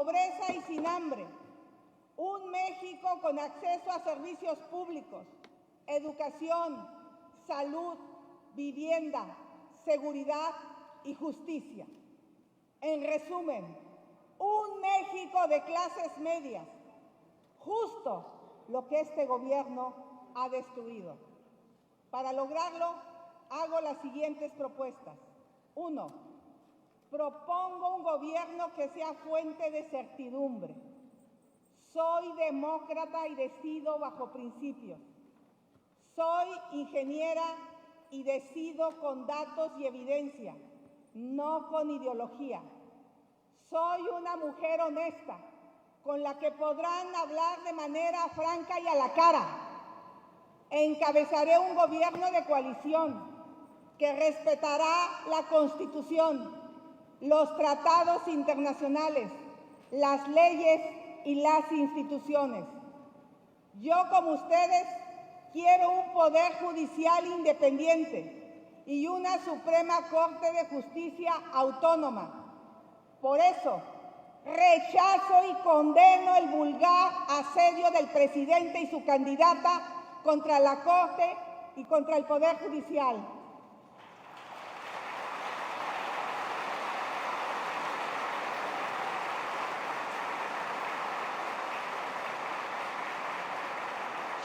pobreza y sin hambre, un México con acceso a servicios públicos, educación, salud, vivienda, seguridad y justicia. En resumen, un México de clases medias, justo lo que este gobierno ha destruido. Para lograrlo, hago las siguientes propuestas. 1. Propongo un gobierno que sea fuente de certidumbre. Soy demócrata y decido bajo principios. Soy ingeniera y decido con datos y evidencia, no con ideología. Soy una mujer honesta, con la que podrán hablar de manera franca y a la cara. Encabezaré un gobierno de coalición que respetará la Constitución, los tratados internacionales, las leyes y las instituciones. Yo, como ustedes, quiero un poder judicial independiente y una Suprema Corte de Justicia autónoma. Por eso, rechazo y condeno el vulgar asedio del presidente y su candidata contra la Corte y contra el Poder Judicial.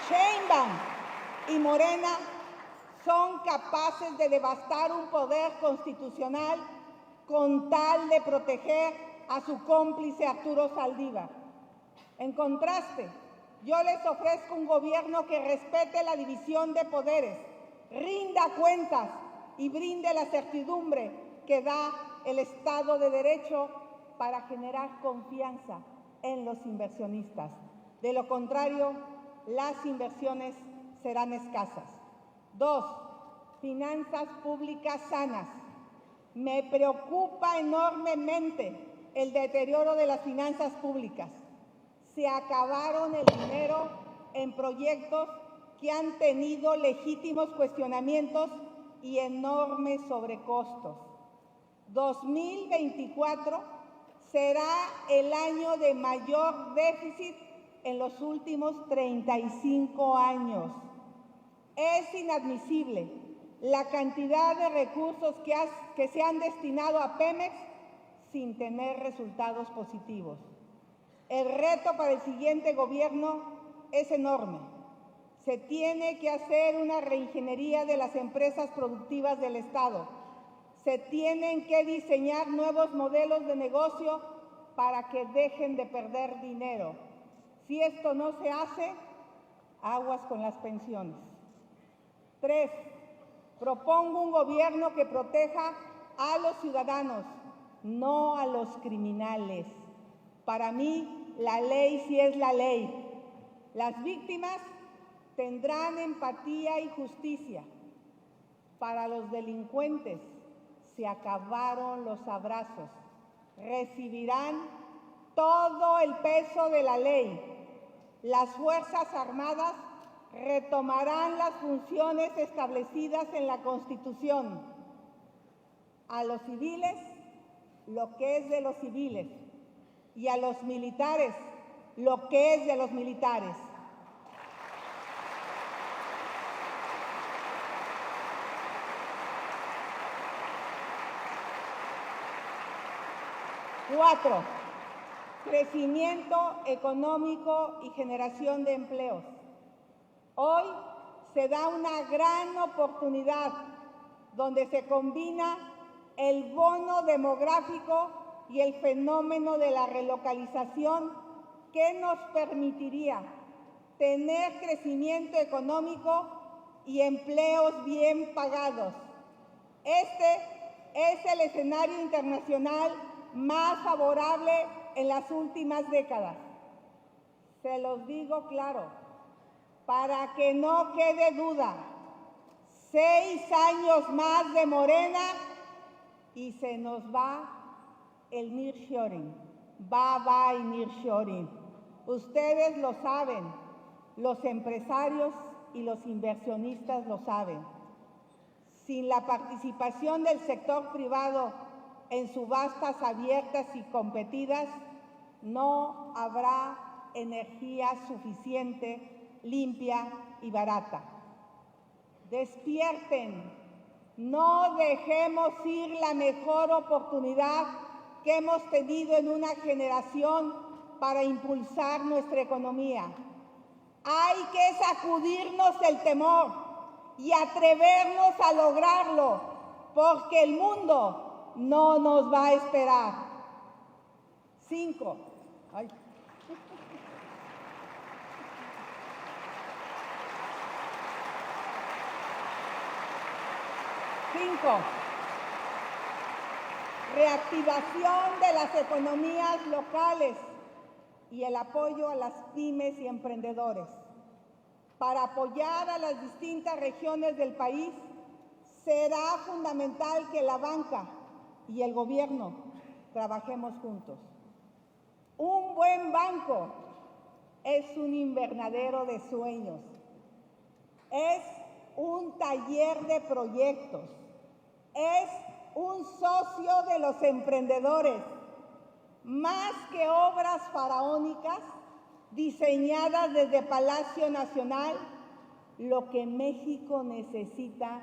Sheinbaum y Morena son capaces de devastar un poder constitucional con tal de proteger a su cómplice Arturo Saldívar. En contraste, yo les ofrezco un gobierno que respete la división de poderes, rinda cuentas y brinde la certidumbre que da el Estado de Derecho para generar confianza en los inversionistas. De lo contrario, las inversiones serán escasas. 2. Finanzas públicas sanas. Me preocupa enormemente el deterioro de las finanzas públicas. Se acabaron el dinero en proyectos que han tenido legítimos cuestionamientos y enormes sobrecostos. 2024 será el año de mayor déficit en los últimos 35 años. Es inadmisible la cantidad de recursos que se han destinado a Pemex sin tener resultados positivos. El reto para el siguiente gobierno es enorme. Se tiene que hacer una reingeniería de las empresas productivas del Estado. Se tienen que diseñar nuevos modelos de negocio para que dejen de perder dinero. Si esto no se hace, aguas con las pensiones. 3. Propongo un gobierno que proteja a los ciudadanos, no a los criminales. Para mí, la ley sí es la ley. Las víctimas tendrán empatía y justicia. Para los delincuentes se acabaron los abrazos. Recibirán todo el peso de la ley. Las Fuerzas Armadas retomarán las funciones establecidas en la Constitución. A los civiles, lo que es de los civiles, y a los militares, lo que es de los militares. Cuatro, crecimiento económico y generación de empleos. Hoy se da una gran oportunidad donde se combina el bono demográfico y el fenómeno de la relocalización que nos permitiría tener crecimiento económico y empleos bien pagados. Este es el escenario internacional más favorable en las últimas décadas. Se los digo claro, para que no quede duda, 6 años más de Morena y se nos va el nearshoring. Bye bye nearshoring. Ustedes lo saben, los empresarios y los inversionistas lo saben. Sin la participación del sector privado en subastas abiertas y competidas, no habrá energía suficiente, limpia y barata. Despierten, no dejemos ir la mejor oportunidad que hemos tenido en una generación para impulsar nuestra economía. Hay que sacudirnos el temor y atrevernos a lograrlo, porque el mundo no nos va a esperar. 5. Ay. 5. Reactivación de las economías locales y el apoyo a las pymes y emprendedores. Para apoyar a las distintas regiones del país, será fundamental que la banca y el gobierno trabajemos juntos. Un buen banco es un invernadero de sueños, es un taller de proyectos, es un socio de los emprendedores, más que obras faraónicas diseñadas desde Palacio Nacional. Lo que México necesita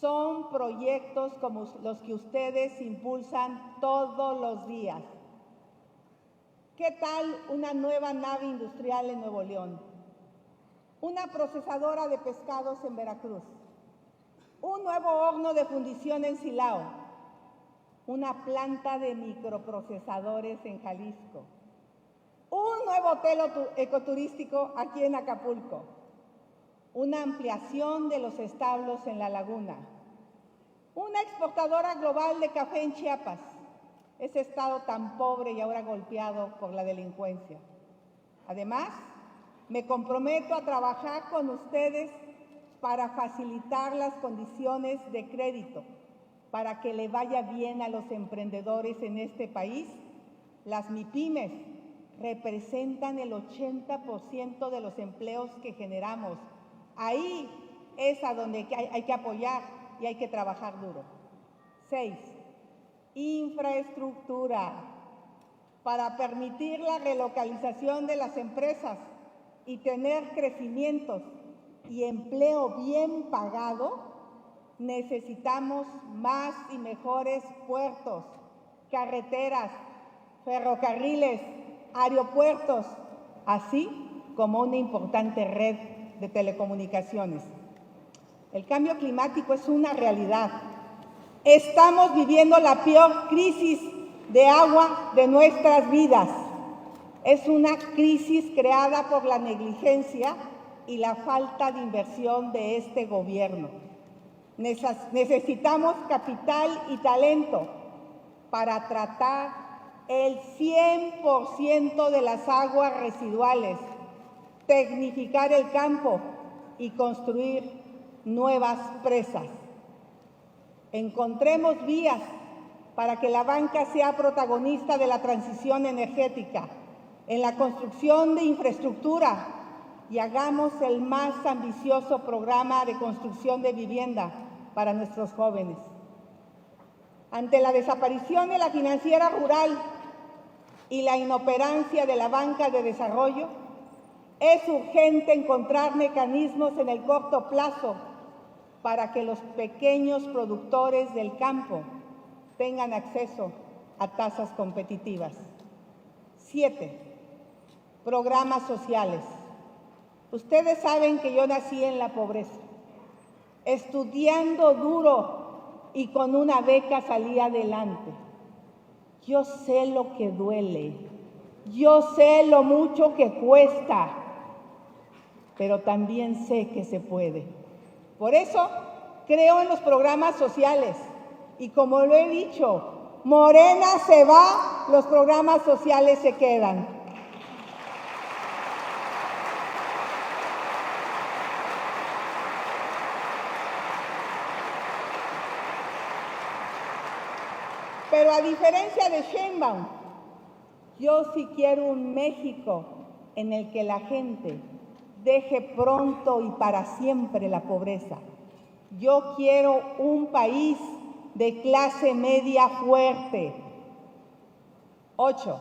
son proyectos como los que ustedes impulsan todos los días. ¿Qué tal una nueva nave industrial en Nuevo León? Una procesadora de pescados en Veracruz, un nuevo horno de fundición en Silao, una planta de microprocesadores en Jalisco, un nuevo hotel ecoturístico aquí en Acapulco, una ampliación de los establos en La Laguna, una exportadora global de café en Chiapas, ese estado tan pobre y ahora golpeado por la delincuencia. Además, me comprometo a trabajar con ustedes para facilitar las condiciones de crédito, para que le vaya bien a los emprendedores en este país. Las MIPYMES representan el 80% de los empleos que generamos. Ahí es a donde hay que apoyar y hay que trabajar duro. 6. Infraestructura, para permitir la relocalización de las empresas y tener crecimientos y empleo bien pagado, necesitamos más y mejores puertos, carreteras, ferrocarriles, aeropuertos, así como una importante red de telecomunicaciones. El cambio climático es una realidad. Estamos viviendo la peor crisis de agua de nuestras vidas. Es una crisis creada por la negligencia y la falta de inversión de este gobierno. Necesitamos capital y talento para tratar el 100% de las aguas residuales, tecnificar el campo y construir nuevas presas. Encontremos vías para que la banca sea protagonista de la transición energética, en la construcción de infraestructura, y hagamos el más ambicioso programa de construcción de vivienda para nuestros jóvenes. Ante la desaparición de la financiera rural y la inoperancia de la banca de desarrollo, es urgente encontrar mecanismos en el corto plazo para que los pequeños productores del campo tengan acceso a tasas competitivas. 7. Programas sociales. Ustedes saben que yo nací en la pobreza, estudiando duro y con una beca salí adelante. Yo sé lo que duele, yo sé lo mucho que cuesta, pero también sé que se puede. Por eso creo en los programas sociales y, como lo he dicho, Morena se va, los programas sociales se quedan. Pero a diferencia de Sheinbaum, yo sí quiero un México en el que la gente deje pronto y para siempre la pobreza. Yo quiero un país de clase media fuerte. 8.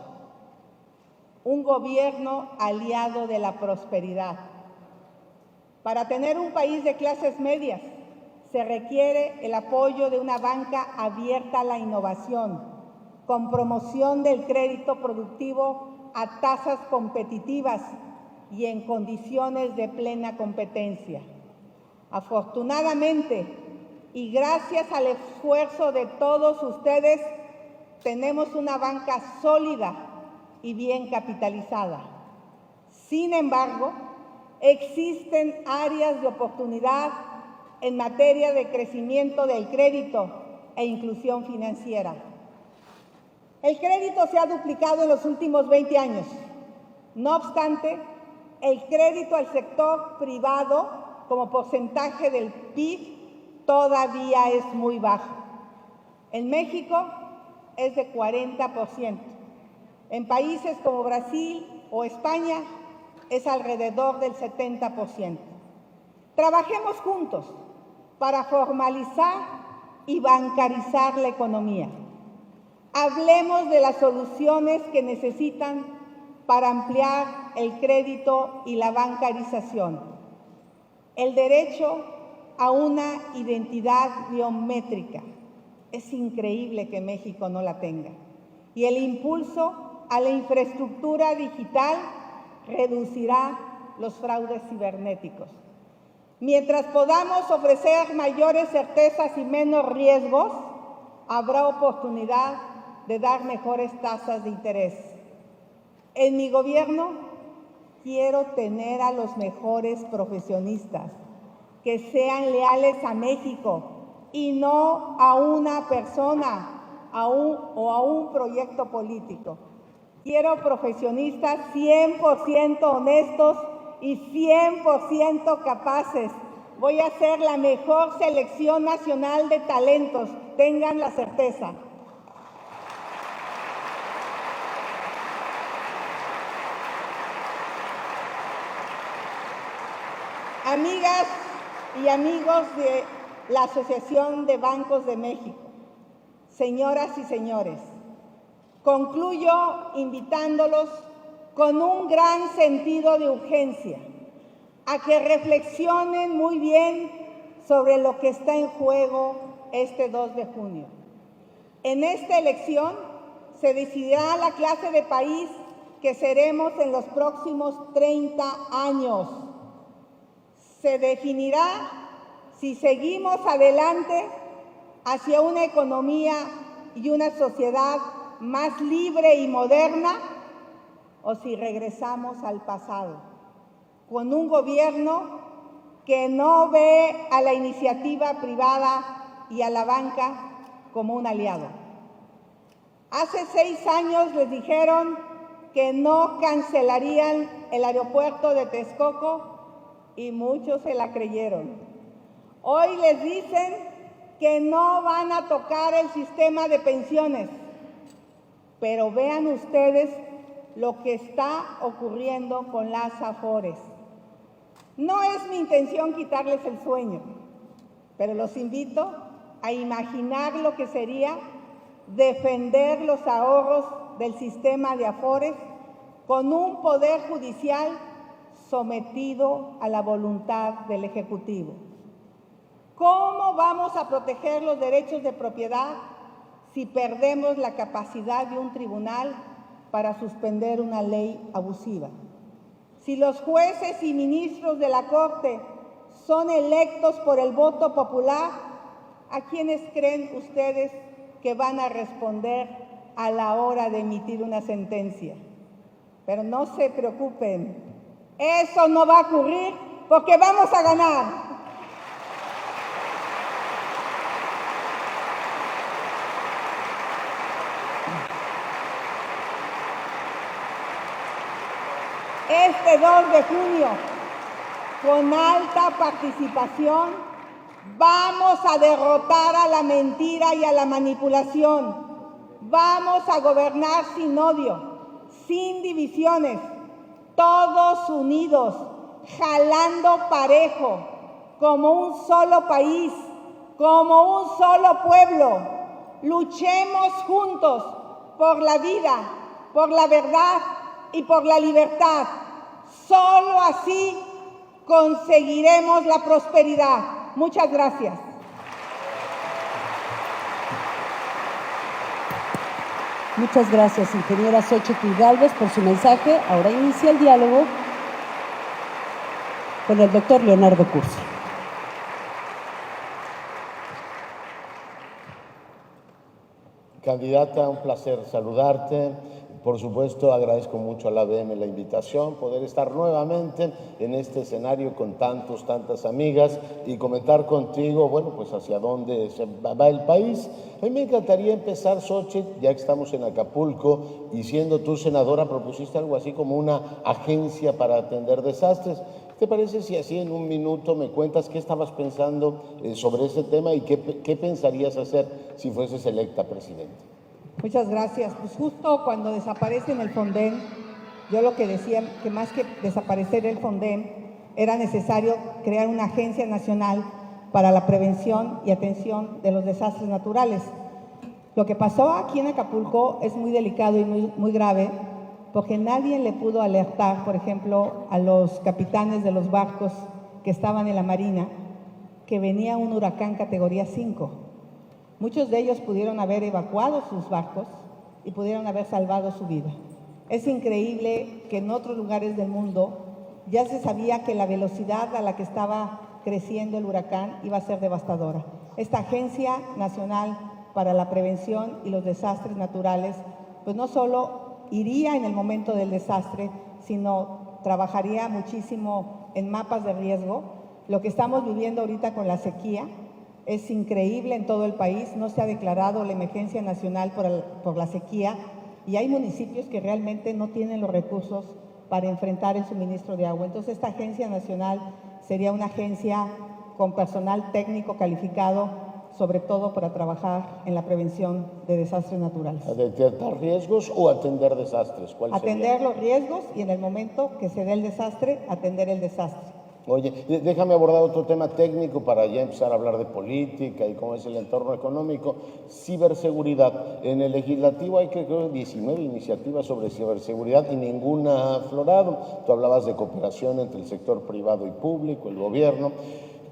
un gobierno aliado de la prosperidad. Para tener un país de clases medias, se requiere el apoyo de una banca abierta a la innovación, con promoción del crédito productivo a tasas competitivas y en condiciones de plena competencia. Afortunadamente, y gracias al esfuerzo de todos ustedes, tenemos una banca sólida y bien capitalizada. Sin embargo, existen áreas de oportunidad en materia de crecimiento del crédito e inclusión financiera. El crédito se ha duplicado en los últimos 20 años. No obstante, el crédito al sector privado como porcentaje del PIB todavía es muy bajo. En México es de 40%. En países como Brasil o España es alrededor del 70%. Trabajemos juntos para formalizar y bancarizar la economía. Hablemos de las soluciones que necesitan para ampliar el crédito y la bancarización. El derecho a una identidad biométrica. Es increíble que México no la tenga. Y el impulso a la infraestructura digital reducirá los fraudes cibernéticos. Mientras podamos ofrecer mayores certezas y menos riesgos, habrá oportunidad de dar mejores tasas de interés. En mi gobierno quiero tener a los mejores profesionistas que sean leales a México y no a una persona o a un proyecto político. Quiero profesionistas 100% honestos y 100% capaces. Voy a hacer la mejor selección nacional de talentos, tengan la certeza. Amigas y amigos de la Asociación de Bancos de México, señoras y señores, concluyo invitándolos con un gran sentido de urgencia a que reflexionen muy bien sobre lo que está en juego este 2 de junio. En esta elección se decidirá la clase de país que seremos en los próximos 30 años. Se definirá si seguimos adelante hacia una economía y una sociedad más libre y moderna o si regresamos al pasado, con un gobierno que no ve a la iniciativa privada y a la banca como un aliado. Hace 6 años les dijeron que no cancelarían el aeropuerto de Texcoco y muchos se la creyeron. Hoy les dicen que no van a tocar el sistema de pensiones, pero vean ustedes lo que está ocurriendo con las Afores. No es mi intención quitarles el sueño, pero los invito a imaginar lo que sería defender los ahorros del sistema de Afores con un poder judicial sometido a la voluntad del Ejecutivo. ¿Cómo vamos a proteger los derechos de propiedad si perdemos la capacidad de un tribunal para suspender una ley abusiva? Si los jueces y ministros de la Corte son electos por el voto popular, ¿a quiénes creen ustedes que van a responder a la hora de emitir una sentencia? Pero no se preocupen, eso no va a ocurrir porque vamos a ganar. Este 2 de junio, con alta participación, vamos a derrotar a la mentira y a la manipulación. Vamos a gobernar sin odio, sin divisiones, todos unidos, jalando parejo, como un solo país, como un solo pueblo. Luchemos juntos por la vida, por la verdad, y por la libertad. Solo así conseguiremos la prosperidad. Muchas gracias. Muchas gracias, ingeniera Xóchitl Gálvez, por su mensaje. Ahora inicia el diálogo con el doctor Leonardo Curcio. Candidata, un placer saludarte. Por supuesto, agradezco mucho a la ABM la invitación, poder estar nuevamente en este escenario con tantas amigas y comentar contigo, bueno, pues hacia dónde va el país. A mí me encantaría empezar, Xóchitl, ya que estamos en Acapulco y siendo tú senadora, propusiste algo así como una agencia para atender desastres. ¿Te parece si así en un minuto me cuentas qué estabas pensando sobre ese tema y qué pensarías hacer si fueses electa presidenta? Muchas gracias. Pues justo cuando desaparece en el Fonden, yo lo que decía que más que desaparecer el Fonden, era necesario crear una agencia nacional para la prevención y atención de los desastres naturales. Lo que pasó aquí en Acapulco es muy delicado y muy grave, porque nadie le pudo alertar, por ejemplo, a los capitanes de los barcos que estaban en la marina, que venía un huracán categoría 5. Muchos de ellos pudieron haber evacuado sus barcos y pudieron haber salvado su vida. Es increíble que en otros lugares del mundo ya se sabía que la velocidad a la que estaba creciendo el huracán iba a ser devastadora. Esta Agencia Nacional para la Prevención y los Desastres Naturales, pues no solo iría en el momento del desastre, sino trabajaría muchísimo en mapas de riesgo. Lo que estamos viviendo ahorita con la sequía es increíble en todo el país. No se ha declarado la emergencia nacional por la sequía y hay municipios que realmente no tienen los recursos para enfrentar el suministro de agua. Entonces, esta agencia nacional sería una agencia con personal técnico calificado, sobre todo para trabajar en la prevención de desastres naturales. ¿Detectar riesgos o atender desastres? ¿Cuál sería? Atender los riesgos y en el momento que se dé el desastre, atender el desastre. Oye, déjame abordar otro tema técnico para ya empezar a hablar de política y cómo es el entorno económico. Ciberseguridad. En el legislativo hay creo 19 iniciativas sobre ciberseguridad y ninguna ha aflorado. Tú hablabas de cooperación entre el sector privado y público, el gobierno.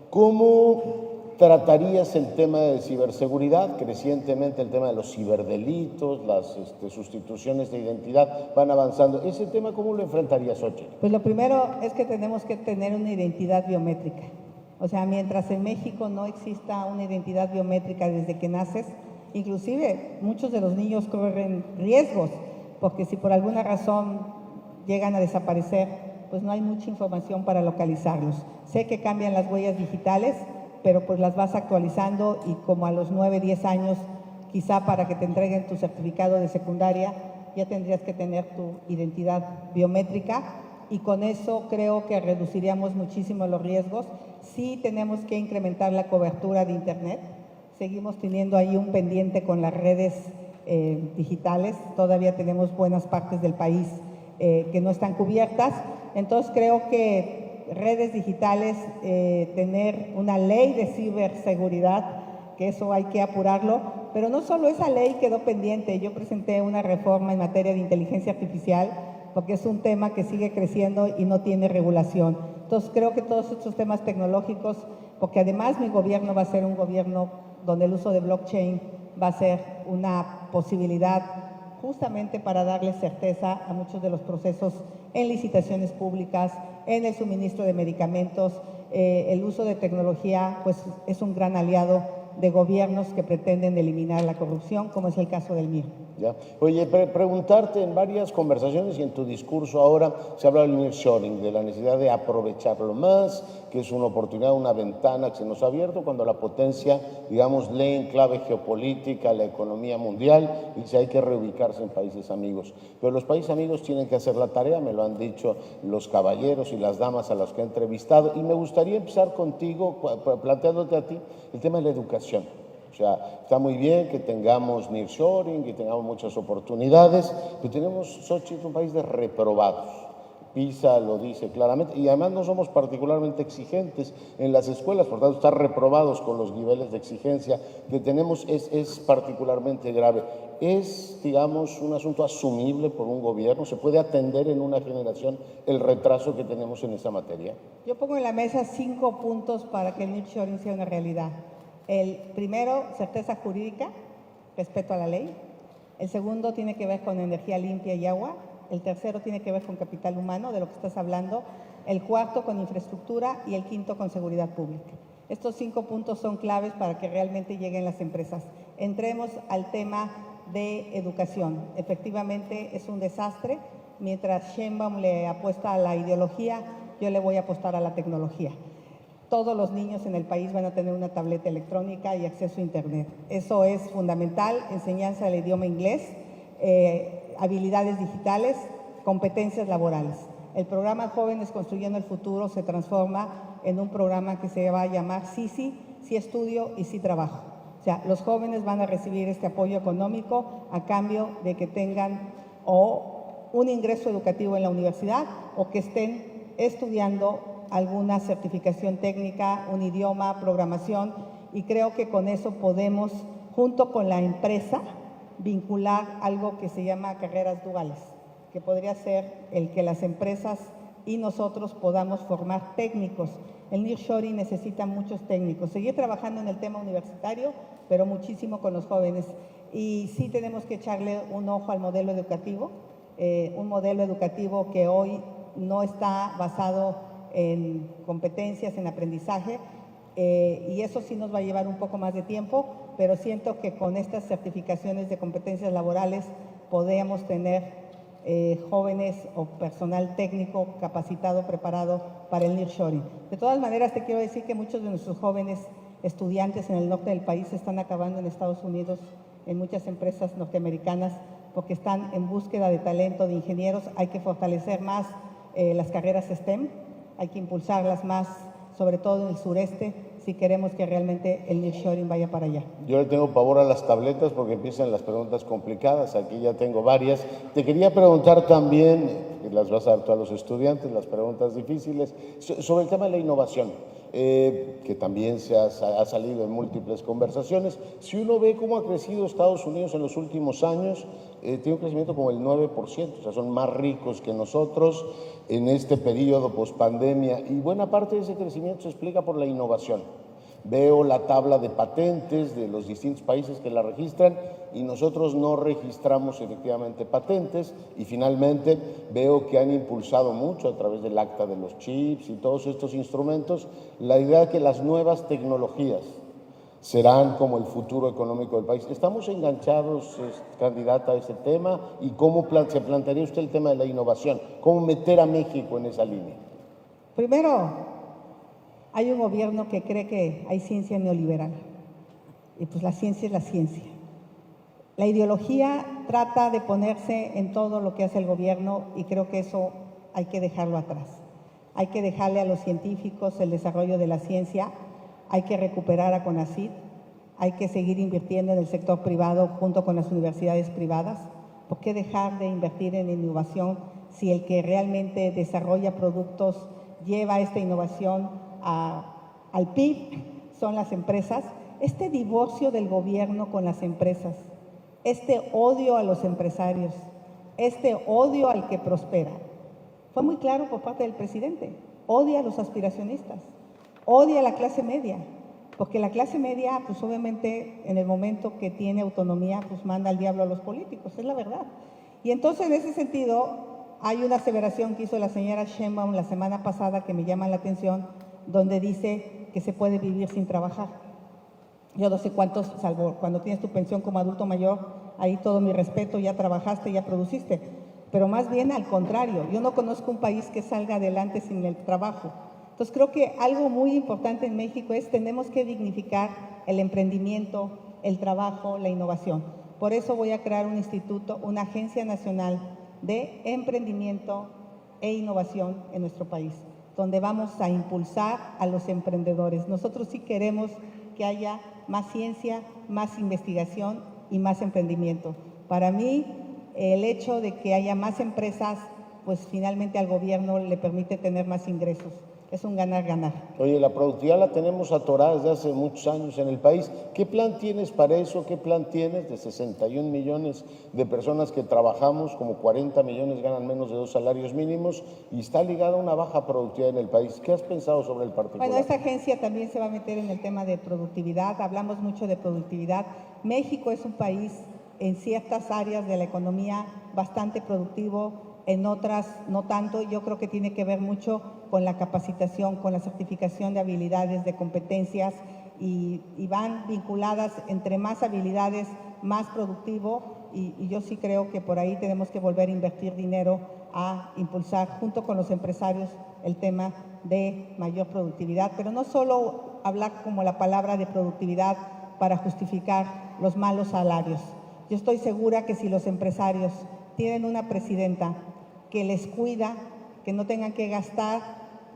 ¿Cómo tratarías el tema de ciberseguridad? Crecientemente el tema de los ciberdelitos, las sustituciones de identidad van avanzando. ¿Ese tema cómo lo enfrentarías, Xóchitl? Pues lo primero es que tenemos que tener una identidad biométrica. O sea, mientras en México no exista una identidad biométrica desde que naces, inclusive muchos de los niños corren riesgos, porque si por alguna razón llegan a desaparecer, pues no hay mucha información para localizarlos. Sé que cambian las huellas digitales, pero pues las vas actualizando y como a los 9, 10 años, quizá para que te entreguen tu certificado de secundaria, ya tendrías que tener tu identidad biométrica y con eso creo que reduciríamos muchísimo los riesgos. Sí tenemos que incrementar la cobertura de Internet, seguimos teniendo ahí un pendiente con las redes digitales, todavía tenemos buenas partes del país que no están cubiertas, entonces creo que redes digitales, tener una ley de ciberseguridad, que eso hay que apurarlo, pero no solo esa ley quedó pendiente. Yo presenté una reforma en materia de inteligencia artificial porque es un tema que sigue creciendo y no tiene regulación. Entonces creo que todos estos temas tecnológicos, porque además mi gobierno va a ser un gobierno donde el uso de blockchain va a ser una posibilidad justamente para darle certeza a muchos de los procesos en licitaciones públicas, en el suministro de medicamentos. El uso de tecnología pues, es un gran aliado de gobiernos que pretenden eliminar la corrupción, como es el caso del mío. Ya. Oye, preguntarte en varias conversaciones y en tu discurso ahora se habla del nearshoring, de la necesidad de aprovecharlo más, que es una oportunidad, una ventana que se nos ha abierto cuando la potencia, digamos, lee en clave geopolítica la economía mundial y dice hay que reubicarse en países amigos. Pero los países amigos tienen que hacer la tarea, me lo han dicho los caballeros y las damas a los que he entrevistado, y me gustaría empezar contigo planteándote a ti el tema de la educación. O sea, está muy bien que tengamos nearshoring, que tengamos muchas oportunidades, pero tenemos, Xóchitl, un país de reprobados. PISA lo dice claramente, y además no somos particularmente exigentes en las escuelas, por tanto, estar reprobados con los niveles de exigencia que tenemos es particularmente grave. ¿Es, digamos, un asunto asumible por un gobierno? ¿Se puede atender en una generación el retraso que tenemos en esa materia? Yo pongo en la mesa 5 puntos para que el nearshoring sea una realidad. El primero, certeza jurídica, respeto a la ley. El segundo tiene que ver con energía limpia y agua. El tercero tiene que ver con capital humano, de lo que estás hablando. El cuarto con infraestructura y el quinto con seguridad pública. Estos 5 puntos son claves para que realmente lleguen las empresas. Entremos al tema de educación. Efectivamente es un desastre. Mientras Sheinbaum le apuesta a la ideología, yo le voy a apostar a la tecnología. Todos los niños en el país van a tener una tableta electrónica y acceso a Internet. Eso es fundamental, enseñanza del idioma inglés, habilidades digitales, competencias laborales. El programa Jóvenes Construyendo el Futuro se transforma en un programa que se va a llamar Sí Estudio y Sí Trabajo. O sea, los jóvenes van a recibir este apoyo económico a cambio de que tengan o un ingreso educativo en la universidad o que estén estudiando alguna certificación técnica, un idioma, programación, y creo que con eso podemos, junto con la empresa, vincular algo que se llama carreras duales, que podría ser el que las empresas y nosotros podamos formar técnicos. El nearshoring necesita muchos técnicos. Seguir trabajando en el tema universitario, pero muchísimo con los jóvenes. Y sí tenemos que echarle un ojo al modelo educativo, un modelo educativo que hoy no está basado en competencias, en aprendizaje, y eso sí nos va a llevar un poco más de tiempo, pero siento que con estas certificaciones de competencias laborales podemos tener jóvenes o personal técnico capacitado, preparado para el nearshoring. De todas maneras, te quiero decir que muchos de nuestros jóvenes estudiantes en el norte del país están acabando en Estados Unidos, en muchas empresas norteamericanas, porque están en búsqueda de talento, de ingenieros. Hay que fortalecer más las carreras STEM, hay que impulsarlas más, sobre todo en el sureste, si queremos que realmente el nearshoring vaya para allá. Yo le tengo pavor a las tabletas porque empiezan las preguntas complicadas. Aquí ya tengo varias. Te quería preguntar también, que las vas a dar tú a los estudiantes, las preguntas difíciles, sobre el tema de la innovación, que también ha salido en múltiples conversaciones. Si uno ve cómo ha crecido Estados Unidos en los últimos años, tiene un crecimiento como el 9%, o sea, son más ricos que nosotros en este periodo pospandemia, y buena parte de ese crecimiento se explica por la innovación. Veo la tabla de patentes de los distintos países que la registran y nosotros no registramos efectivamente patentes, y finalmente veo que han impulsado mucho a través del acta de los chips y todos estos instrumentos la idea de que las nuevas tecnologías serán como el futuro económico del país. ¿Estamos enganchados, candidata, a ese tema? ¿Y cómo se plantearía usted el tema de la innovación? ¿Cómo meter a México en esa línea? Primero, hay un gobierno que cree que hay ciencia neoliberal. Y pues la ciencia es la ciencia. La ideología trata de ponerse en todo lo que hace el gobierno y creo que eso hay que dejarlo atrás. Hay que dejarle a los científicos el desarrollo de la ciencia. Hay que recuperar a CONACYT, hay que seguir invirtiendo en el sector privado junto con las universidades privadas. ¿Por qué dejar de invertir en innovación si el que realmente desarrolla productos, lleva esta innovación al PIB, son las empresas? Este divorcio del gobierno con las empresas, este odio a los empresarios, este odio al que prospera, fue muy claro por parte del presidente. Odia a los aspiracionistas, odia a la clase media, porque la clase media, pues obviamente en el momento que tiene autonomía, pues manda al diablo a los políticos, es la verdad. Y entonces en ese sentido hay una aseveración que hizo la señora Sheinbaum la semana pasada que me llama la atención, donde dice que se puede vivir sin trabajar. Yo no sé cuántos, salvo cuando tienes tu pensión como adulto mayor, ahí todo mi respeto, ya trabajaste, ya produciste, pero más bien al contrario, yo no conozco un país que salga adelante sin el trabajo. Entonces creo que algo muy importante en México es tenemos que dignificar el emprendimiento, el trabajo, la innovación. Por eso voy a crear un instituto, una agencia nacional de emprendimiento e innovación en nuestro país, donde vamos a impulsar a los emprendedores. Nosotros sí queremos que haya más ciencia, más investigación y más emprendimiento. Para mí, el hecho de que haya más empresas, pues finalmente al gobierno le permite tener más ingresos. es un ganar-ganar. Oye, la productividad la tenemos atorada desde hace muchos años en el país. ¿Qué plan tienes para eso? ¿Qué plan tienes de 61 millones de personas que trabajamos, como 40 millones ganan menos de 2 salarios mínimos y está ligada a una baja productividad en el país? ¿Qué has pensado sobre el particular? Bueno, esta agencia también se va a meter en el tema de productividad. Hablamos mucho de productividad. México es un país en ciertas áreas de la economía bastante productivo, en otras no tanto. Yo creo que tiene que ver mucho con la capacitación, con la certificación de habilidades, de competencias, y van vinculadas. Entre más habilidades, más productivo, y yo sí creo que por ahí tenemos que volver a invertir dinero a impulsar junto con los empresarios el tema de mayor productividad, pero no solo hablar como la palabra de productividad para justificar los malos salarios. Yo estoy segura que si los empresarios tienen una presidenta que les cuida, que no tengan que gastar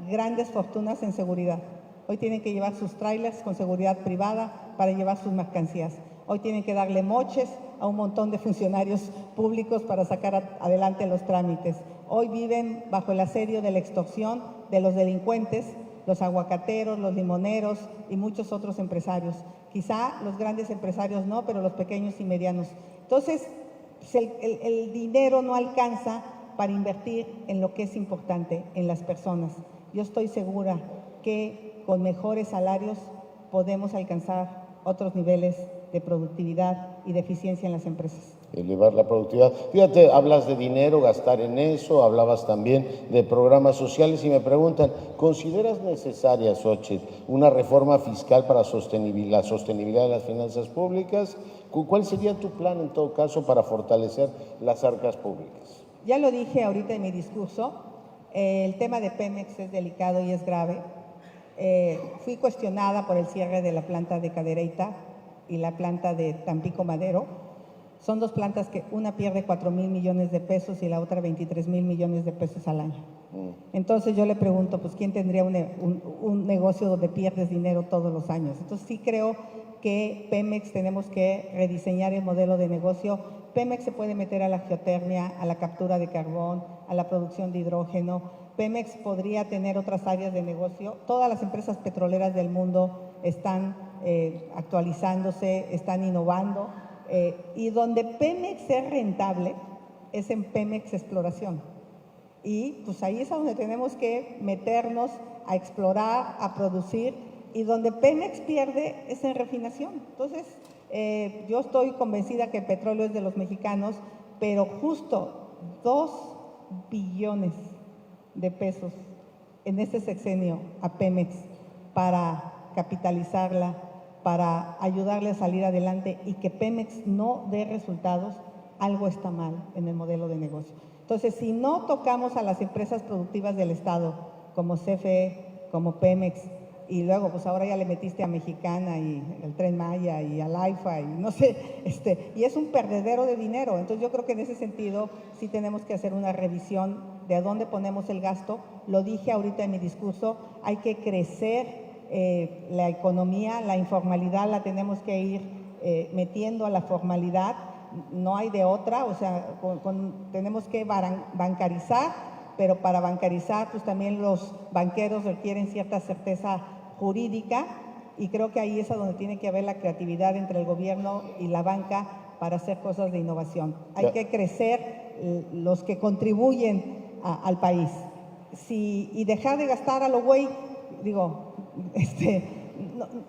grandes fortunas en seguridad. Hoy tienen que llevar sus trailers con seguridad privada para llevar sus mercancías. Hoy tienen que darle moches a un montón de funcionarios públicos para sacar adelante los trámites. Hoy viven bajo el asedio de la extorsión de los delincuentes, los aguacateros, los limoneros y muchos otros empresarios. Quizá los grandes empresarios no, pero los pequeños y medianos. Entonces, pues el dinero no alcanza para invertir en lo que es importante, en las personas. Yo estoy segura que con mejores salarios podemos alcanzar otros niveles de productividad y de eficiencia en las empresas. Elevar la productividad. Fíjate, hablas de dinero, gastar en eso, hablabas también de programas sociales y me preguntan, ¿consideras necesaria, Xóchitl, una reforma fiscal para la sostenibilidad de las finanzas públicas? ¿Cuál sería tu plan en todo caso para fortalecer las arcas públicas? Ya lo dije ahorita en mi discurso, el tema de Pemex es delicado y es grave. Fui cuestionada por el cierre de la planta de Cadereyta y la planta de Tampico Madero. Son dos plantas que una pierde 4,000 millones de pesos y la otra 23,000 millones de pesos al año. Entonces yo le pregunto, pues ¿quién tendría un negocio donde pierdes dinero todos los años? Entonces sí creo que Pemex tenemos que rediseñar el modelo de negocio. Pemex se puede meter a la geotermia, a la captura de carbón, a la producción de hidrógeno. Pemex podría tener otras áreas de negocio. Todas las empresas petroleras del mundo están actualizándose, están innovando. Y donde Pemex es rentable es en Pemex Exploración. Y pues ahí es a donde tenemos que meternos a explorar, a producir, y donde Pemex pierde es en refinación. Entonces, yo estoy convencida que el petróleo es de los mexicanos, pero justo 2 billones de pesos en este sexenio a Pemex para capitalizarla, para ayudarle a salir adelante y que Pemex no dé resultados, algo está mal en el modelo de negocio. Entonces, si no tocamos a las empresas productivas del Estado, como CFE, como Pemex, y luego, pues ahora ya le metiste a Mexicana y el Tren Maya y al AIFA y no sé, y es un perdedero de dinero. Entonces yo creo que en ese sentido sí tenemos que hacer una revisión de a dónde ponemos el gasto. Lo dije ahorita en mi discurso, hay que crecer la economía, la informalidad la tenemos que ir metiendo a la formalidad, no hay de otra, o sea, tenemos que bancarizar, pero para bancarizar pues también los banqueros requieren cierta certeza jurídica, y creo que ahí es a donde tiene que haber la creatividad entre el gobierno y la banca para hacer cosas de innovación. Hay que crecer los que contribuyen al país y dejar de gastar a lo güey. Digo,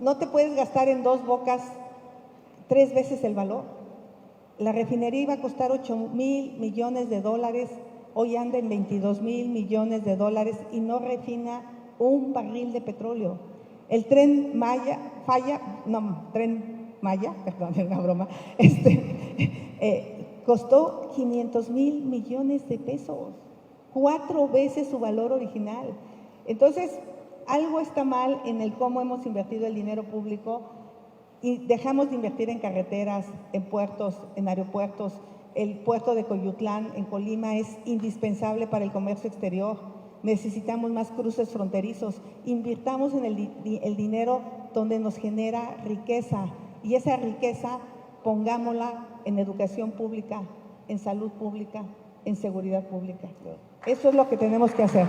no te puedes gastar en dos bocas 3 veces el valor. La refinería iba a costar $8,000 millones, hoy anda en $22,000 millones y no refina un barril de petróleo. El Tren Maya, perdón, es una broma, costó $500,000 millones, 4 veces su valor original. Entonces, algo está mal en el cómo hemos invertido el dinero público y dejamos de invertir en carreteras, en puertos, en aeropuertos. El puerto de Coyutlán en Colima es indispensable para el comercio exterior. Necesitamos más cruces fronterizos. Invirtamos en el dinero donde nos genera riqueza, y esa riqueza pongámosla en educación pública, en salud pública, en seguridad pública. Eso es lo que tenemos que hacer.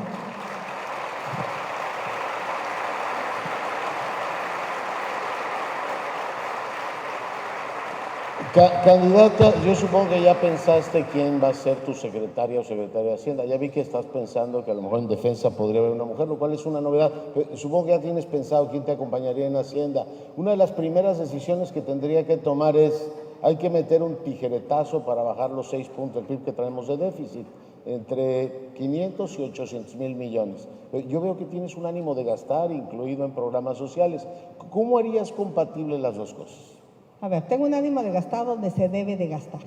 Candidata, yo supongo que ya pensaste quién va a ser tu secretaria o secretaria de Hacienda. Ya vi que estás pensando que a lo mejor en defensa podría haber una mujer, lo cual es una novedad. Supongo que ya tienes pensado quién te acompañaría en Hacienda. Una de las primeras decisiones que tendría que tomar es, hay que meter un tijeretazo para bajar los 6 puntos del PIB que traemos de déficit, entre 500 y 800 mil millones. Yo veo que tienes un ánimo de gastar, incluido en programas sociales. ¿Cómo harías compatibles las dos cosas? A ver, tengo un ánimo de gastar donde se debe de gastar,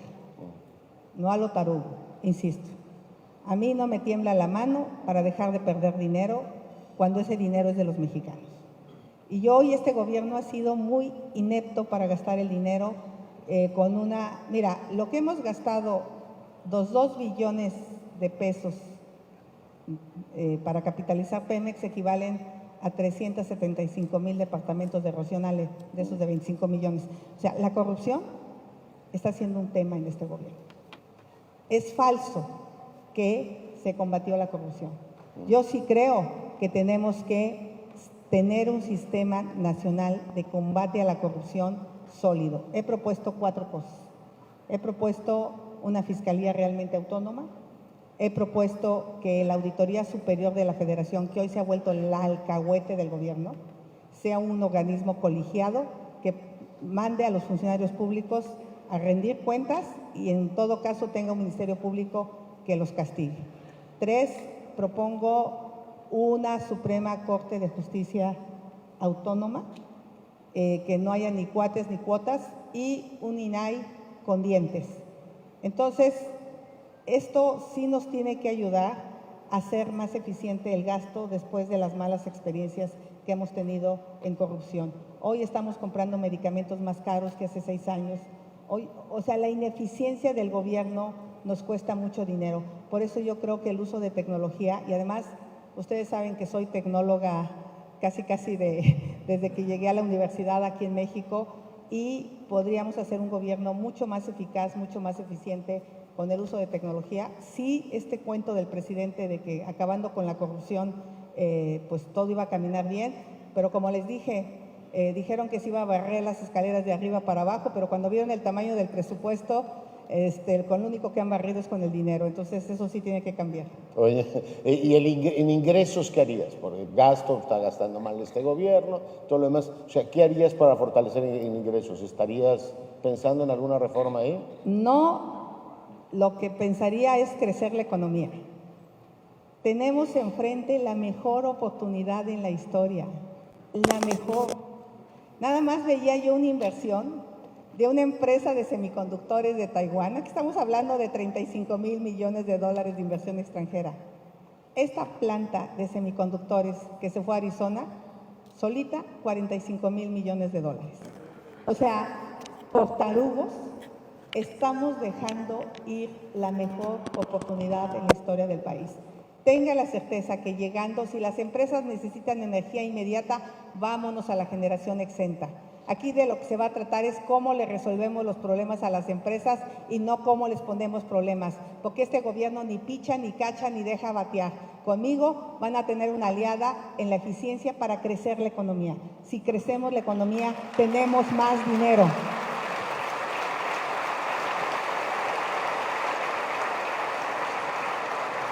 no a lo tarugo, insisto. A mí no me tiembla la mano para dejar de perder dinero cuando ese dinero es de los mexicanos. Y hoy este gobierno ha sido muy inepto para gastar el dinero con una... Mira, lo que hemos gastado, los 2 billones de pesos para capitalizar Pemex equivalen a 375,000 departamentos de erosión, de esos de 25 millones. O sea, la corrupción está siendo un tema en este gobierno. Es falso que se combatió la corrupción. Yo sí creo que tenemos que tener un sistema nacional de combate a la corrupción sólido. He propuesto 4 cosas. He propuesto una fiscalía realmente autónoma. He propuesto que la Auditoría Superior de la Federación, que hoy se ha vuelto el alcahuete del gobierno, sea un organismo colegiado que mande a los funcionarios públicos a rendir cuentas y en todo caso tenga un ministerio público que los castigue. 3, propongo una Suprema Corte de Justicia autónoma, que no haya ni cuates ni cuotas, y un INAI con dientes. Entonces, esto sí nos tiene que ayudar a hacer más eficiente el gasto después de las malas experiencias que hemos tenido en corrupción. Hoy estamos comprando medicamentos más caros que hace 6 años. Hoy, o sea, la ineficiencia del gobierno nos cuesta mucho dinero. Por eso yo creo que el uso de tecnología, y además ustedes saben que soy tecnóloga casi desde que llegué a la universidad aquí en México, y podríamos hacer un gobierno mucho más eficaz, mucho más eficiente con el uso de tecnología. Sí, este cuento del presidente de que acabando con la corrupción, pues todo iba a caminar bien, pero como les dije, dijeron que se iba a barrer las escaleras de arriba para abajo, pero cuando vieron el tamaño del presupuesto, con lo único que han barrido es con el dinero. Entonces eso sí tiene que cambiar. Oye, ¿y en ingresos qué harías? Porque el gasto está gastando mal este gobierno, todo lo demás. O sea, ¿qué harías para fortalecer en ingresos? ¿Estarías pensando en alguna reforma ahí? No, lo que pensaría es crecer la economía. Tenemos enfrente la mejor oportunidad en la historia, la mejor. Nada más veía yo una inversión de una empresa de semiconductores de Taiwán. Aquí estamos hablando de 35,000 millones de dólares de inversión extranjera. Esta planta de semiconductores que se fue a Arizona, solita, 45,000 millones de dólares. O sea, por tarugos, estamos dejando ir la mejor oportunidad en la historia del país. Tenga la certeza que llegando, si las empresas necesitan energía inmediata, vámonos a la generación exenta. Aquí de lo que se va a tratar es cómo le resolvemos los problemas a las empresas y no cómo les ponemos problemas, porque este gobierno ni picha, ni cacha, ni deja batear. Conmigo van a tener una aliada en la eficiencia para crecer la economía. Si crecemos la economía, tenemos más dinero.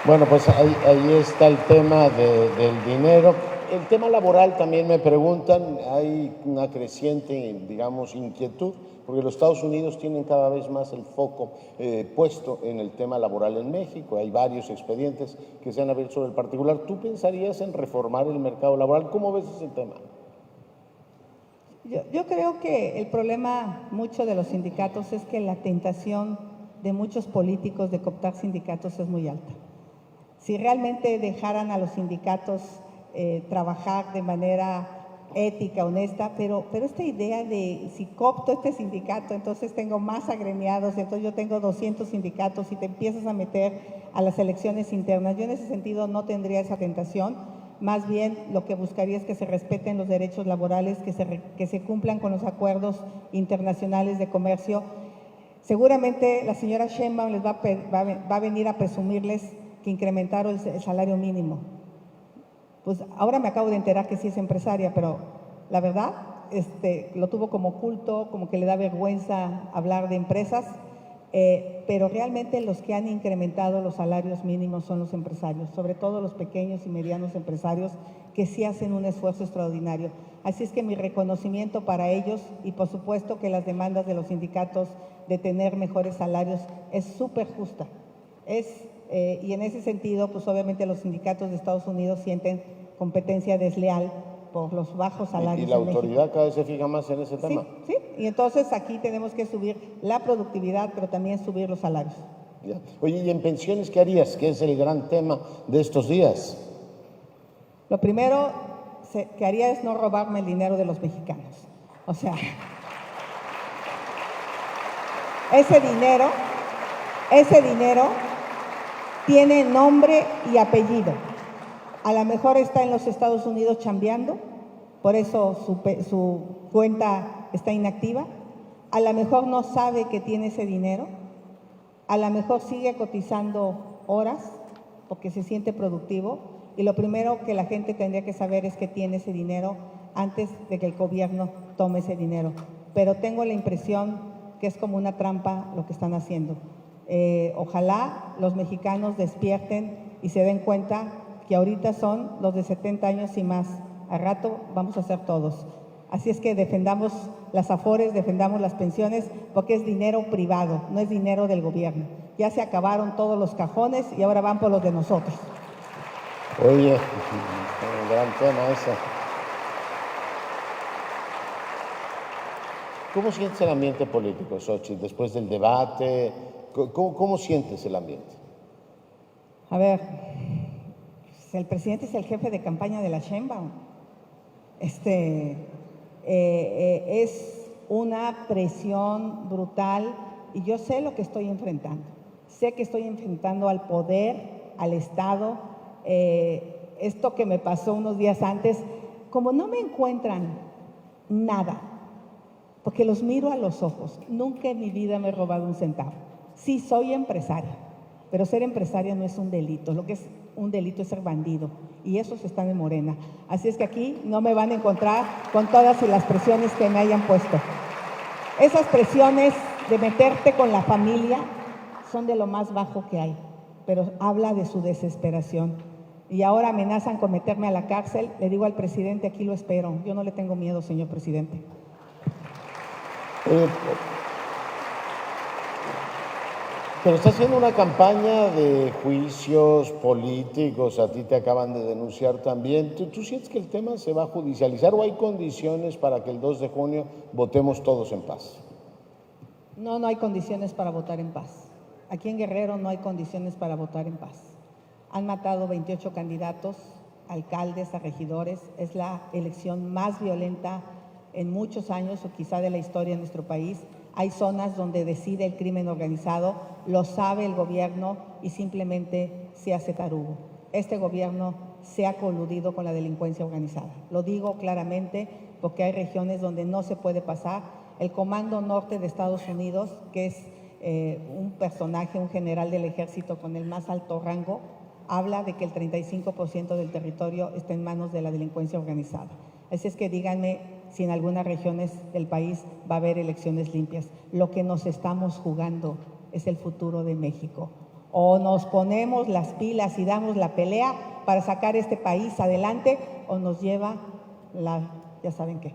Bueno, pues ahí está el tema del dinero. El tema laboral también me preguntan, hay una creciente, digamos, inquietud, porque los Estados Unidos tienen cada vez más el foco puesto en el tema laboral en México. Hay varios expedientes que se han abierto sobre el particular. ¿Tú pensarías en reformar el mercado laboral? ¿Cómo ves ese tema? Yo creo que el problema mucho de los sindicatos es que la tentación de muchos políticos de cooptar sindicatos es muy alta. Si realmente dejaran a los sindicatos trabajar de manera ética, honesta, pero esta idea de si coopto este sindicato, entonces tengo más agremiados, entonces yo tengo 200 sindicatos y te empiezas a meter a las elecciones internas. Yo en ese sentido no tendría esa tentación, más bien lo que buscaría es que se respeten los derechos laborales, que se cumplan con los acuerdos internacionales de comercio. Seguramente la señora Sheinbaum les va a venir a presumirles que incrementaron el salario mínimo. Pues ahora me acabo de enterar que sí es empresaria, pero la verdad lo tuvo como oculto, como que le da vergüenza hablar de empresas, pero realmente los que han incrementado los salarios mínimos son los empresarios, sobre todo los pequeños y medianos empresarios que sí hacen un esfuerzo extraordinario. Así es que mi reconocimiento para ellos y por supuesto que las demandas de los sindicatos de tener mejores salarios es súper justa. Y en ese sentido, pues obviamente los sindicatos de Estados Unidos sienten competencia desleal por los bajos salarios. ¿Y la en autoridad México. cada vez se fija más en ese tema? Sí, y entonces aquí tenemos que subir la productividad, pero también subir los salarios. Ya. Oye, ¿y en pensiones qué harías? ¿Qué es el gran tema de estos días? Lo primero que haría es no robarme el dinero de los mexicanos. O sea, ese dinero tiene nombre y apellido. A lo mejor está en los Estados Unidos chambeando, por eso su cuenta está inactiva. A lo mejor no sabe que tiene ese dinero. A lo mejor sigue cotizando horas porque se siente productivo. Y lo primero que la gente tendría que saber es que tiene ese dinero antes de que el gobierno tome ese dinero. Pero tengo la impresión que es como una trampa lo que están haciendo. Ojalá los mexicanos despierten y se den cuenta que ahorita son los de 70 años y más. Al rato vamos a ser todos. Así es que defendamos las afores, defendamos las pensiones, porque es dinero privado, no es dinero del gobierno. Ya se acabaron todos los cajones y ahora van por los de nosotros. Oye, un gran tema ese. ¿Cómo sientes el ambiente político, Xochitl, después del debate? ¿Cómo sientes el ambiente? A ver, el presidente es el jefe de campaña de la Sheinbaum. Es una presión brutal y yo sé lo que estoy enfrentando. Sé que estoy enfrentando al poder, al Estado. Esto que me pasó unos días antes, como no me encuentran nada, porque los miro a los ojos, nunca en mi vida me he robado un centavo. Sí, soy empresaria, pero ser empresaria no es un delito. Lo que es un delito es ser bandido, y esos están en Morena. Así es que aquí no me van a encontrar con todas las presiones que me hayan puesto. Esas presiones de meterte con la familia son de lo más bajo que hay, pero habla de su desesperación. Y ahora amenazan con meterme a la cárcel. Le digo al presidente, aquí lo espero. Yo no le tengo miedo, señor presidente. Pero está haciendo una campaña de juicios políticos, a ti te acaban de denunciar también. ¿Tú sientes que el tema se va a judicializar o hay condiciones para que el 2 de junio votemos todos en paz? No, no hay condiciones para votar en paz. Aquí en Guerrero no hay condiciones para votar en paz. Han matado 28 candidatos, alcaldes, a regidores. Es la elección más violenta en muchos años o quizá de la historia de nuestro país. Hay zonas donde decide el crimen organizado, lo sabe el gobierno y simplemente se hace tarugo. Este gobierno se ha coludido con la delincuencia organizada. Lo digo claramente porque hay regiones donde no se puede pasar. El Comando Norte de Estados Unidos, que es un personaje, un general del ejército con el más alto rango, habla de que el 35% del territorio está en manos de la delincuencia organizada. Así es que díganme si en algunas regiones del país va a haber elecciones limpias. Lo que nos estamos jugando es el futuro de México. O nos ponemos las pilas y damos la pelea para sacar este país adelante, o nos lleva ya saben qué.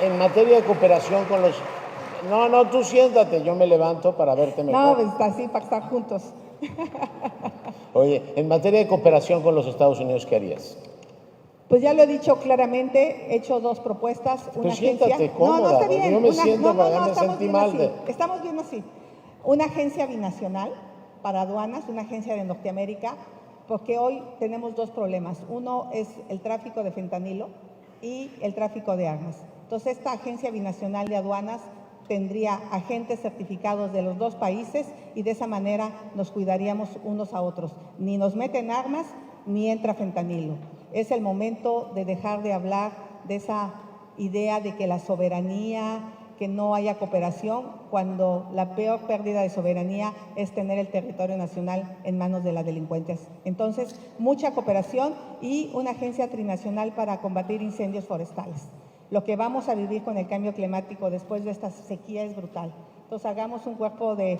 En materia de cooperación con los... No, tú siéntate, yo me levanto para verte mejor. No, pues así para estar juntos. Oye, en materia de cooperación con los Estados Unidos, ¿qué harías? Pues ya lo he dicho claramente, he hecho 2 propuestas. Una siéntate agencia... cómoda, no, está bien. yo me siento, me sentí mal de... Estamos bien así. Una agencia binacional para aduanas, una agencia de Norteamérica, porque hoy tenemos 2 problemas. Uno es el tráfico de fentanilo y el tráfico de armas. Entonces, esta agencia binacional de aduanas tendría agentes certificados de los 2 países y de esa manera nos cuidaríamos unos a otros. Ni nos meten armas, ni entra fentanilo. Es el momento de dejar de hablar de esa idea de que la soberanía, que no haya cooperación cuando la peor pérdida de soberanía es tener el territorio nacional en manos de las delincuentes. Entonces, mucha cooperación y una agencia trinacional para combatir incendios forestales. Lo que vamos a vivir con el cambio climático después de esta sequía es brutal. Entonces, hagamos un cuerpo de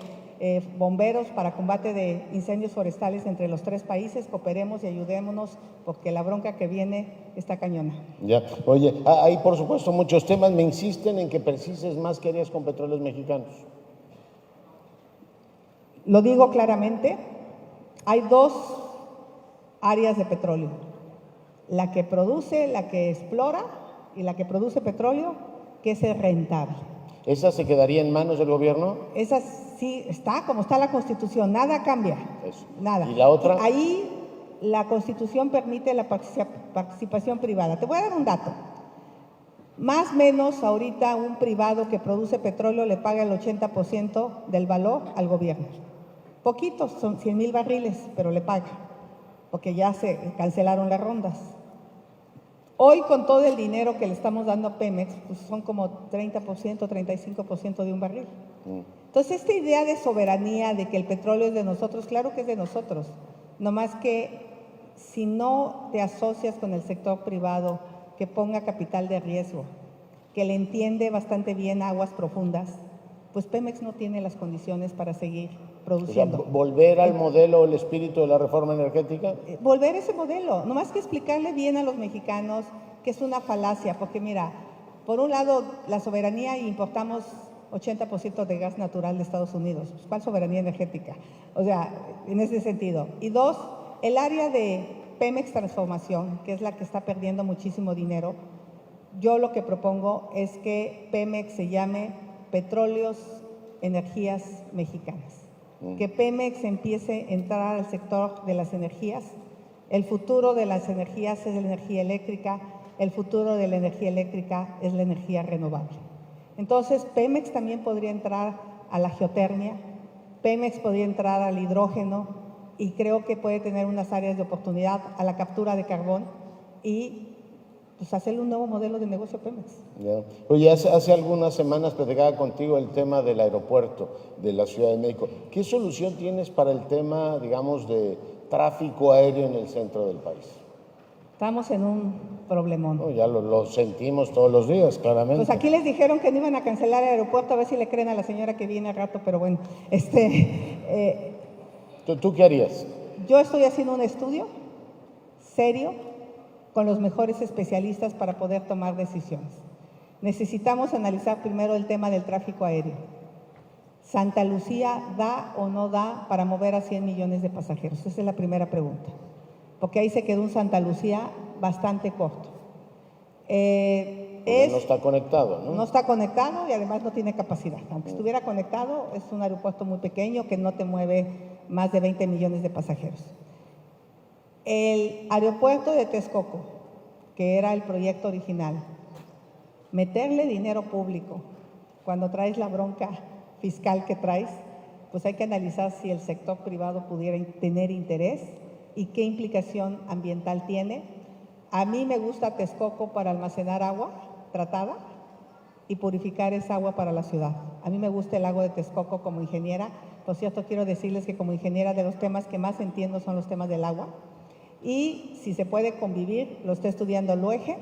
bomberos para combate de incendios forestales entre los 3 países, cooperemos y ayudémonos porque la bronca que viene está cañona. Ya. Oye, hay por supuesto muchos temas, me insisten en que precises más qué harías con Petróleos Mexicanos. Lo digo claramente, hay 2 áreas de petróleo, la que produce, la que explora y la que produce petróleo, que es rentable. ¿Esa se quedaría en manos del gobierno? Esa sí está, como está la Constitución, nada cambia, Eso. nada. ¿Y la otra? Ahí la Constitución permite la participación privada. Te voy a dar un dato. Más o menos ahorita un privado que produce petróleo le paga el 80% del valor al gobierno. Poquitos, son 100,000 barriles, pero le paga, porque ya se cancelaron las rondas. Hoy, con todo el dinero que le estamos dando a Pemex, pues son como 30%, 35% de un barril. Entonces, esta idea de soberanía, de que el petróleo es de nosotros, claro que es de nosotros. Nomás que si no te asocias con el sector privado, que ponga capital de riesgo, que le entiende bastante bien aguas profundas, pues Pemex no tiene las condiciones para seguir produciendo. O sea, ¿volver al modelo, el espíritu de la reforma energética? Volver ese modelo, nomás que explicarle bien a los mexicanos que es una falacia, porque mira, por un lado la soberanía, y importamos 80% de gas natural de Estados Unidos. ¿Cuál soberanía energética? O sea, en ese sentido. Y 2, el área de Pemex Transformación, que es la que está perdiendo muchísimo dinero, yo lo que propongo es que Pemex se llame Petróleos Energías Mexicanas. Que Pemex empiece a entrar al sector de las energías. El futuro de las energías es la energía eléctrica, el futuro de la energía eléctrica es la energía renovable. Entonces, Pemex también podría entrar a la geotermia, Pemex podría entrar al hidrógeno y creo que puede tener unas áreas de oportunidad a la captura de carbón y pues hacerle un nuevo modelo de negocio a Pemex. Ya. Oye, hace algunas semanas platicaba contigo el tema del aeropuerto de la Ciudad de México. ¿Qué solución tienes para el tema, digamos, de tráfico aéreo en el centro del país? Estamos en un problemón. No, ya lo sentimos todos los días, claramente. Pues aquí les dijeron que no iban a cancelar el aeropuerto, a ver si le creen a la señora que viene al rato, pero bueno, ¿Tú qué harías? Yo estoy haciendo un estudio serio con los mejores especialistas para poder tomar decisiones. Necesitamos analizar primero el tema del tráfico aéreo. ¿Santa Lucía da o no da para mover a 100 millones de pasajeros? Esa es la primera pregunta, porque ahí se quedó un Santa Lucía bastante corto. No está conectado, ¿no? No está conectado y además no tiene capacidad. Aunque estuviera conectado, es un aeropuerto muy pequeño que no te mueve más de 20 millones de pasajeros. El aeropuerto de Texcoco, que era el proyecto original, meterle dinero público cuando traes la bronca fiscal que traes, pues hay que analizar si el sector privado pudiera tener interés y qué implicación ambiental tiene. A mí me gusta Texcoco para almacenar agua tratada y purificar esa agua para la ciudad. A mí me gusta el lago de Texcoco como ingeniera. Por cierto, quiero decirles que como ingeniera de los temas que más entiendo son los temas del agua. Y si se puede convivir, lo está estudiando LUEGE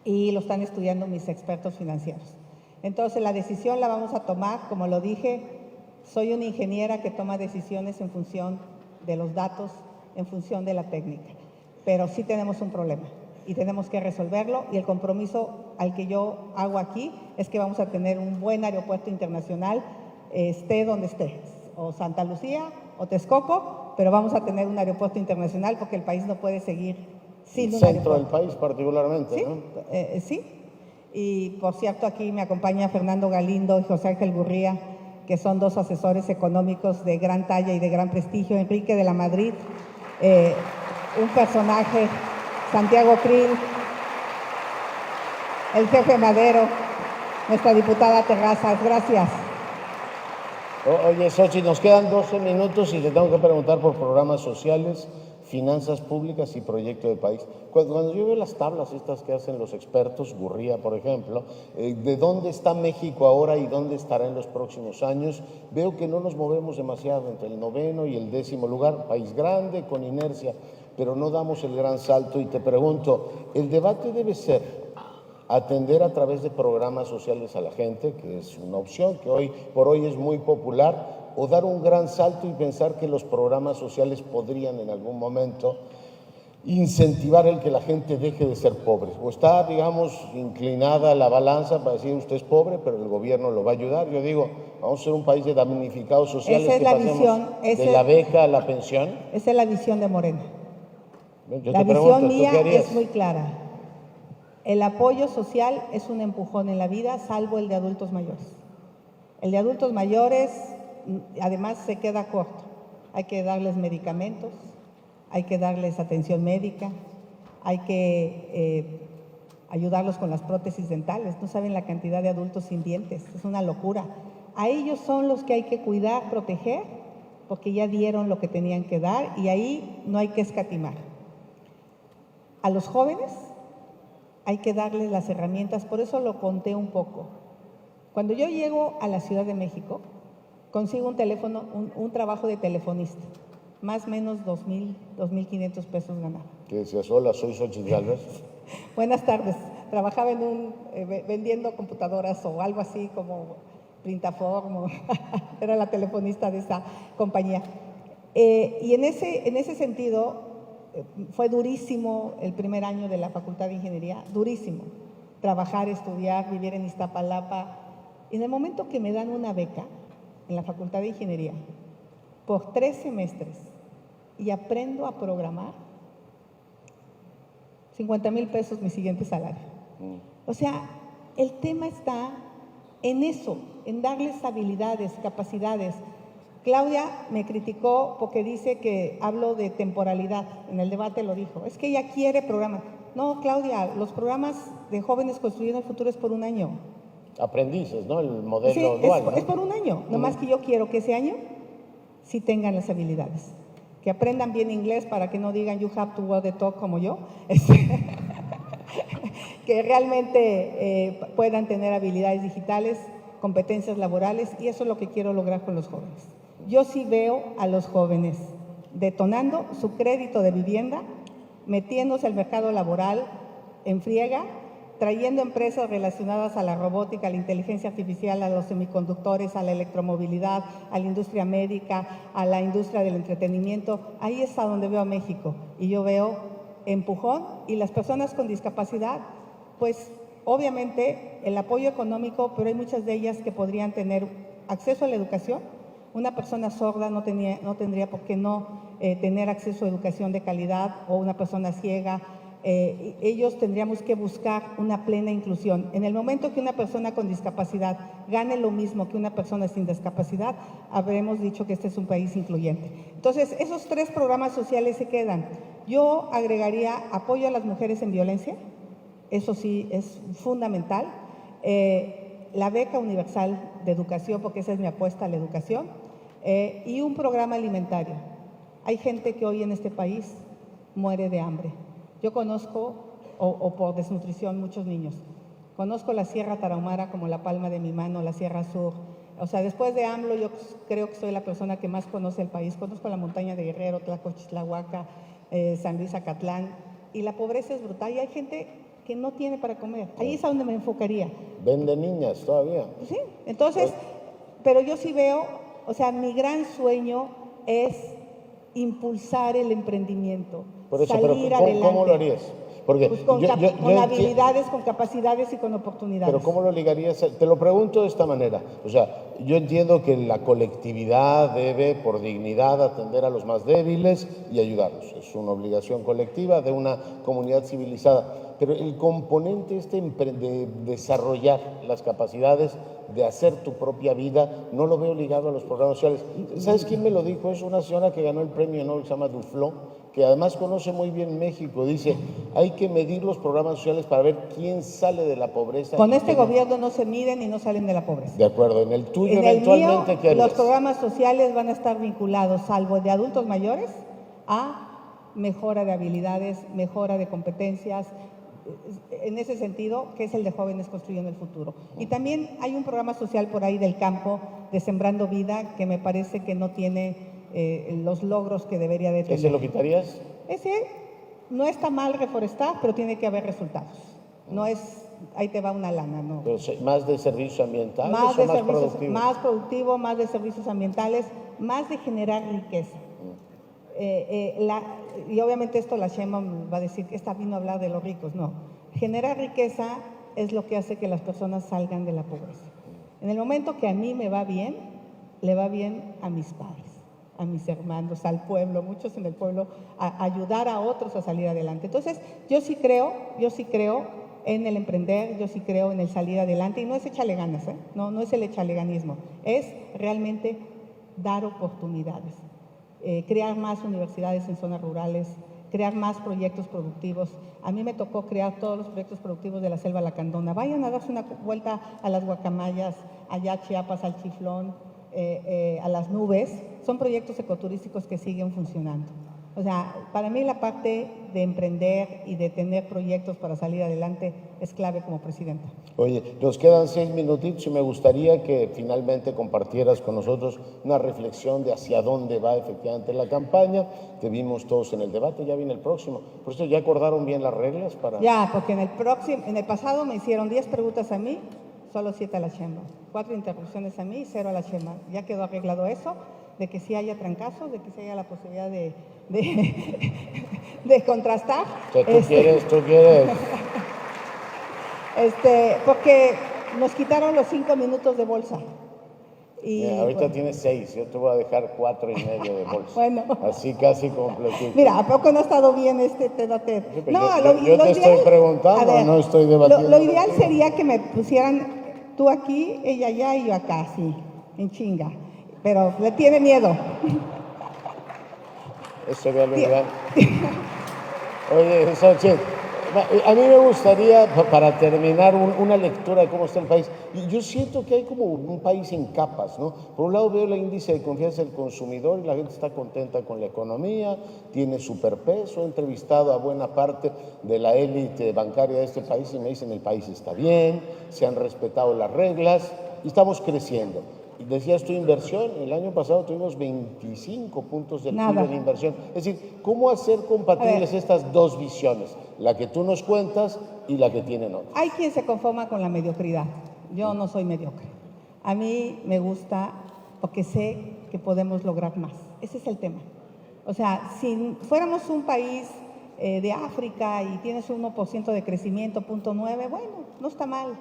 y lo están estudiando mis expertos financieros. Entonces, la decisión la vamos a tomar, como lo dije, soy una ingeniera que toma decisiones en función de los datos, en función de la técnica. Pero sí tenemos un problema y tenemos que resolverlo y el compromiso al que yo hago aquí es que vamos a tener un buen aeropuerto internacional, esté donde esté, o Santa Lucía o Texcoco, pero vamos a tener un aeropuerto internacional porque el país no puede seguir sin un aeropuerto. El centro del país particularmente, ¿Sí? ¿no? Sí. Y por cierto, aquí me acompaña Fernando Galindo y José Ángel Gurría, que son 2 asesores económicos de gran talla y de gran prestigio. Enrique de la Madrid, un personaje, Santiago Krill, el jefe Madero, nuestra diputada Terrazas. Gracias. Oye, Xochitl, nos quedan 12 minutos y te tengo que preguntar por programas sociales. finanzas públicas y proyecto de país. Cuando yo veo las tablas estas que hacen los expertos, Gurría, por ejemplo, de dónde está México ahora y dónde estará en los próximos años, veo que no nos movemos demasiado entre el 9º y el 10º lugar, país grande, con inercia, pero no damos el gran salto. Y te pregunto, ¿el debate debe ser atender a través de programas sociales a la gente, que es una opción que hoy por hoy es muy popular, o dar un gran salto y pensar que los programas sociales podrían en algún momento incentivar el que la gente deje de ser pobre? ¿O está, digamos, inclinada la balanza para decir usted es pobre, pero el gobierno lo va a ayudar? Yo digo, vamos a ser un país de damnificados sociales, esa es que la pasemos visión, de la beca a la pensión. Esa es la visión de Morena. Yo La te pregunto, visión ¿tú mía qué harías? es muy clara. El apoyo social es un empujón en la vida, salvo el de adultos mayores. El de adultos mayores, además, se queda corto. Hay que darles medicamentos, hay que darles atención médica, hay que ayudarlos con las prótesis dentales. No saben la cantidad de adultos sin dientes, es una locura. A ellos son los que hay que cuidar, proteger, porque ya dieron lo que tenían que dar y ahí no hay que escatimar. A los jóvenes hay que darles las herramientas, por eso lo conté un poco. Cuando yo llego a la Ciudad de México, consigo un teléfono, un trabajo de telefonista, más o menos 2,500 pesos ganaba. Que decías, hola, soy Xochitl Gálvez. Buenas tardes, trabajaba vendiendo computadoras o algo así como Printaform, era la telefonista de esa compañía. Y en ese sentido, fue durísimo el primer año de la Facultad de Ingeniería, durísimo. Trabajar, estudiar, vivir en Iztapalapa. Y en el momento que me dan una beca en la Facultad de Ingeniería por 3 semestres y aprendo a programar, 50,000 pesos mi siguiente salario. O sea, el tema está en eso, en darles habilidades, capacidades. Claudia me criticó porque dice que hablo de temporalidad, en el debate lo dijo, es que ella quiere programas. No, Claudia, los programas de Jóvenes Construyendo el Futuro es por un año. Aprendices, ¿no? El modelo Sí, dual, ¿no? es por un año, nomás que yo quiero que ese año sí tengan las habilidades, que aprendan bien inglés para que no digan you have to walk the talk como yo, que realmente puedan tener habilidades digitales, competencias laborales, y eso es lo que quiero lograr con los jóvenes. Yo sí veo a los jóvenes detonando su crédito de vivienda, metiéndose al mercado laboral en friega, trayendo empresas relacionadas a la robótica, a la inteligencia artificial, a los semiconductores, a la electromovilidad, a la industria médica, a la industria del entretenimiento. Ahí es a donde veo a México, y yo veo empujón, y las personas con discapacidad, pues obviamente el apoyo económico, pero hay muchas de ellas que podrían tener acceso a la educación. Una persona sorda no tendría por qué no tener acceso a educación de calidad, o una persona ciega. Ellos tendríamos que buscar una plena inclusión. En el momento que una persona con discapacidad gane lo mismo que una persona sin discapacidad, habremos dicho que este es un país incluyente. Entonces, esos 3 programas sociales se quedan. Yo agregaría apoyo a las mujeres en violencia, eso sí es fundamental. La beca universal de educación, porque esa es mi apuesta a la educación, y un programa alimentario. Hay gente que hoy en este país muere de hambre. Yo conozco, o por desnutrición, muchos niños. Conozco la Sierra Tarahumara como la palma de mi mano, la Sierra Sur. O sea, después de AMLO, yo creo que soy la persona que más conoce el país. Conozco la montaña de Guerrero, Tlacochitlahuaca, San Luis Acatlán, y la pobreza es brutal. Y hay gente que no tiene para comer. Ahí es a donde me enfocaría. Vende niñas todavía. Sí, entonces, pero yo sí veo, o sea, mi gran sueño es impulsar el emprendimiento, Por eso, salir pero adelante. ¿cómo lo harías? Porque Pues con habilidades, con capacidades y con oportunidades. Pero ¿cómo lo ligarías? Te lo pregunto de esta manera. O sea, yo entiendo que la colectividad debe, por dignidad, atender a los más débiles y ayudarlos. Es una obligación colectiva de una comunidad civilizada. Pero el componente de desarrollar las capacidades de hacer tu propia vida, no lo veo ligado a los programas sociales. ¿Sabes quién me lo dijo? Es una señora que ganó el premio Nobel, se llama Duflo, que además conoce muy bien México. Dice, hay que medir los programas sociales para ver quién sale de la pobreza. Con este gobierno no se miden y no salen de la pobreza. De acuerdo, en el tuyo en eventualmente, el mío, ¿qué harías? los programas sociales van a estar vinculados, salvo de adultos mayores, a mejora de habilidades, mejora de competencias, en ese sentido, que es el de Jóvenes Construyendo el Futuro. Y también hay un programa social por ahí del campo de Sembrando Vida que me parece que no tiene los logros que debería de tener. ¿Ese lo quitarías? Ese no está mal reforestar, pero tiene que haber resultados. No es, ahí te va una lana, no. Pero ¿más de servicios ambientales Más o de más servicios, productivo? más productivo, más de servicios ambientales, más de generar riqueza. Y obviamente esto la Sheinbaum va a decir que está vino a hablar de los ricos, no. Generar riqueza es lo que hace que las personas salgan de la pobreza. En el momento que a mí me va bien, le va bien a mis padres, a mis hermanos, al pueblo, muchos en el pueblo, a ayudar a otros a salir adelante. Entonces, yo sí creo en el emprender, yo sí creo en el salir adelante, y no es échale ganas, no es el echaleganismo, es realmente dar oportunidades. Crear más universidades en zonas rurales, crear más proyectos productivos. A mí me tocó crear todos los proyectos productivos de la Selva Lacandona. Vayan a darse una vuelta a las guacamayas, allá a Chiapas, al Chiflón, a las nubes. Son proyectos ecoturísticos que siguen funcionando. O sea, para mí la parte de emprender y de tener proyectos para salir adelante es clave como presidenta. Oye, nos quedan 6 minutitos y me gustaría que finalmente compartieras con nosotros una reflexión de hacia dónde va efectivamente la campaña. Te vimos todos en el debate, ya viene el próximo. Por eso, ¿ya acordaron bien las reglas para...? Ya, porque en el pasado me hicieron 10 preguntas a mí, solo 7 a la Sheinbaum. 4 interrupciones a mí y 0 a la Sheinbaum. Ya quedó arreglado eso, de que sí haya trancazos, de que sí haya la posibilidad de contrastar. O sea, tú quieres. Porque nos quitaron los 5 minutos de bolsa. Y, ahorita bueno, tienes 6, yo te voy a dejar 4.5 de bolsa. Bueno. Así casi completito. Mira, ¿a poco no ha estado bien este tete? Sí, yo te estoy preguntando, a ver, no estoy debatiendo. Lo ideal sería que me pusieran tú aquí, ella allá y yo acá, así, en chinga. Pero le tiene miedo. Eso sería lo ideal. Oye, Xochitl, a mí me gustaría, para terminar, una lectura de cómo está el país. Y yo siento que hay como un país en capas, ¿no? Por un lado veo el índice de confianza del consumidor y la gente está contenta con la economía, tiene superpeso. He entrevistado a buena parte de la élite bancaria de este país y me dicen el país está bien, se han respetado las reglas y estamos creciendo. Decías tu inversión, el año pasado tuvimos 25 puntos del PIB en inversión. Es decir, ¿cómo hacer compatibles estas dos visiones? La que tú nos cuentas y la que tienen otros. Hay quien se conforma con la mediocridad. Yo no soy mediocre. A mí me gusta porque sé que podemos lograr más. Ese es el tema. O sea, si fuéramos un país de África y tienes 1% de crecimiento, 0.9, bueno, no está mal.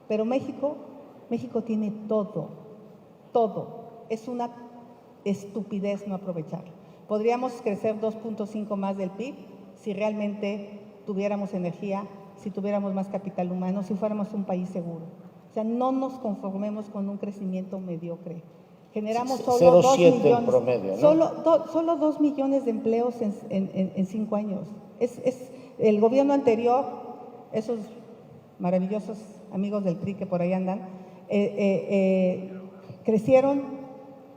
Pero México tiene todo. Es una estupidez no aprovecharlo. Podríamos crecer 2.5 más del PIB si realmente tuviéramos energía, si tuviéramos más capital humano, si fuéramos un país seguro. O sea, no nos conformemos con un crecimiento mediocre. Generamos solo 2 millones, en promedio, ¿no? Solo 2 millones de empleos en 5 años. El gobierno anterior, esos maravillosos amigos del PRI que por ahí andan, crecieron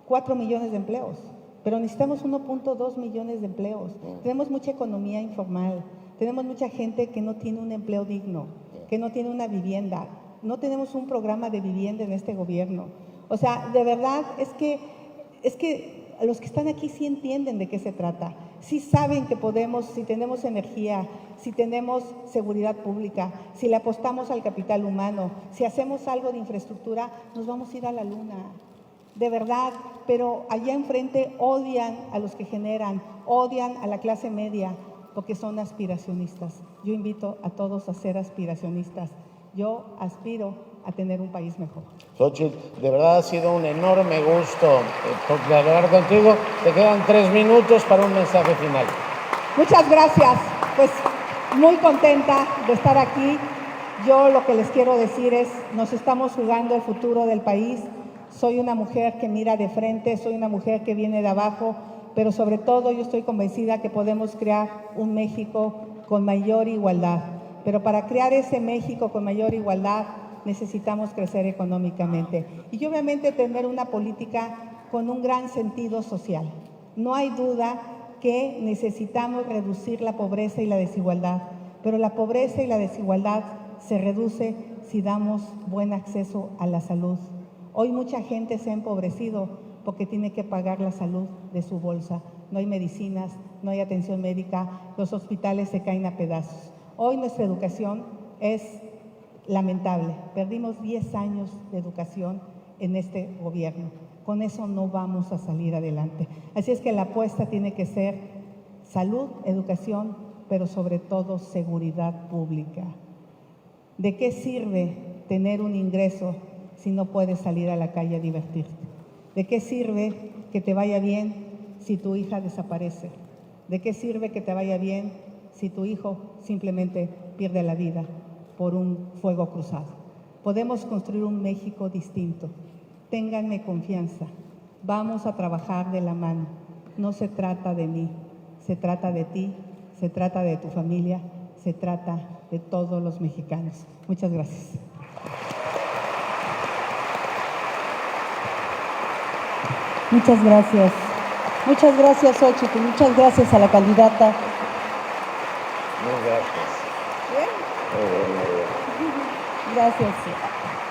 4 millones de empleos, pero necesitamos 1.2 millones de empleos. Tenemos mucha economía informal, tenemos mucha gente que no tiene un empleo digno, que no tiene una vivienda, no tenemos un programa de vivienda en este gobierno. O sea, de verdad, es que los que están aquí sí entienden de qué se trata, sí saben que podemos, si tenemos energía, si tenemos seguridad pública, si le apostamos al capital humano, si hacemos algo de infraestructura, nos vamos a ir a la luna, de verdad. Pero allá enfrente odian a los que generan, odian a la clase media, porque son aspiracionistas. Yo invito a todos a ser aspiracionistas. Yo aspiro a tener un país mejor. Xochitl, de verdad ha sido un enorme gusto hablar contigo. Te quedan 3 minutos para un mensaje final. Muchas gracias. Pues muy contenta de estar aquí. Yo lo que les quiero decir es, nos estamos jugando el futuro del país. Soy una mujer que mira de frente, soy una mujer que viene de abajo, pero sobre todo yo estoy convencida que podemos crear un México con mayor igualdad. Pero para crear ese México con mayor igualdad necesitamos crecer económicamente y obviamente tener una política con un gran sentido social. No hay duda que necesitamos reducir la pobreza y la desigualdad, pero la pobreza y la desigualdad se reduce si damos buen acceso a la salud. Hoy mucha gente se ha empobrecido porque tiene que pagar la salud de su bolsa. No hay medicinas, no hay atención médica, los hospitales se caen a pedazos. Hoy nuestra educación es lamentable. Perdimos 10 años de educación en este gobierno. Con eso no vamos a salir adelante. Así es que la apuesta tiene que ser salud, educación, pero sobre todo seguridad pública. ¿De qué sirve tener un ingreso si no puedes salir a la calle a divertirte? ¿De qué sirve que te vaya bien si tu hija desaparece? ¿De qué sirve que te vaya bien si tu hijo simplemente pierde la vida por un fuego cruzado? Podemos construir un México distinto. Ténganme confianza. Vamos a trabajar de la mano. No se trata de mí, se trata de ti, se trata de tu familia, se trata de todos los mexicanos. Muchas gracias. Muchas gracias. Muchas gracias, Xochitl. Muchas gracias a la candidata. Muy gracias. Bien. Gracias.